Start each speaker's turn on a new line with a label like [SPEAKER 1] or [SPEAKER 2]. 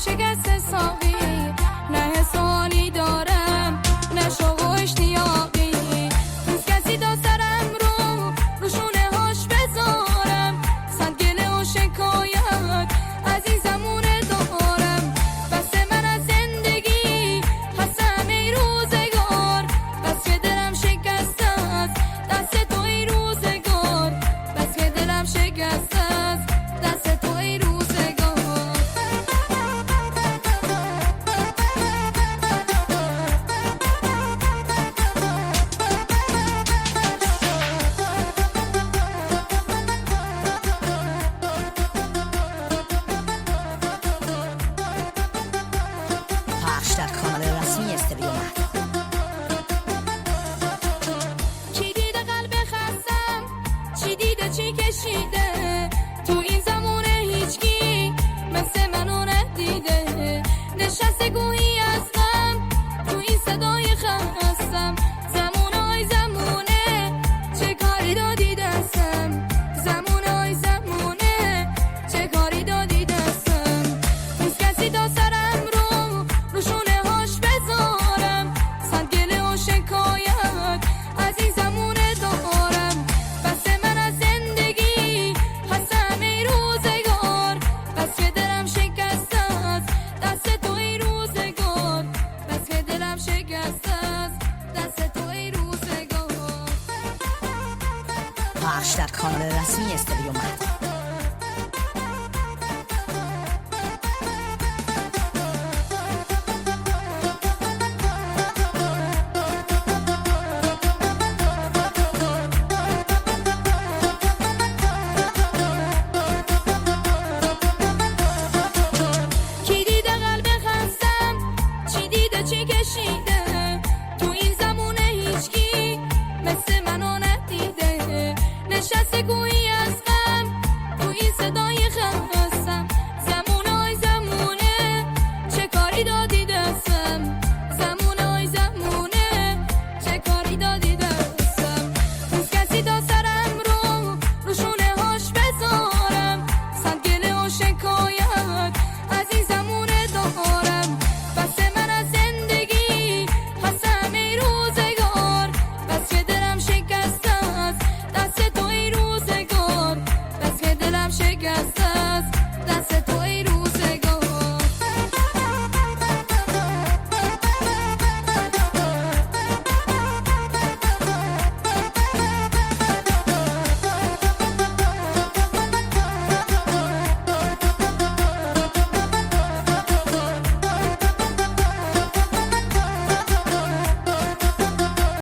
[SPEAKER 1] شکست حسابی، نه حسانی دارم نه شوق و اشتیاقی. دوست کسی تا سرم رو شونه هاش بذارم، صد گله و شکایت از این زمونه دارم. بس من از زندگی هستم ای روزگار، بس که دلم شکست است دست تو ای روزگار، بس که دلم شکست است دست تو ای روزگار.
[SPEAKER 2] پخش در کانال رسمی استریو مهد.
[SPEAKER 1] چی دیده قلب خستم، چی دیده چی کشیده، تو این زمونه هیچکی مثل منو ندیده. نشسته گویی از غم تو این صدای خستم، زمونه های زمونه چه کاری دادی دستم، زمونه های زمونه چه کاری دادی دستم. دوست کسی تا سرم رو شونه هاش بذارم، صد گله و شکایت از این زمونه دارم. بس من از زندگی هستم ای روزگار، بس که دلم شکست است دست تو ای روزگار، بس که دلم شکست است دست تو ای روزگار.
[SPEAKER 2] پخش در کانال رسمی استریو مهد.
[SPEAKER 1] کی دیده قلب خستم، چی دیده چی کشیده، تو این زمونه هیچکی مثل منو ندیده. نشسته گویی از غم تو این صدای خستم، زمونه های زمونه چه کاری دادی دستم، زمونه های زمونه چه کاری دادی دستم. دوست کسی تا سرم رو شونه هاش بذارم، صد گله و شکایت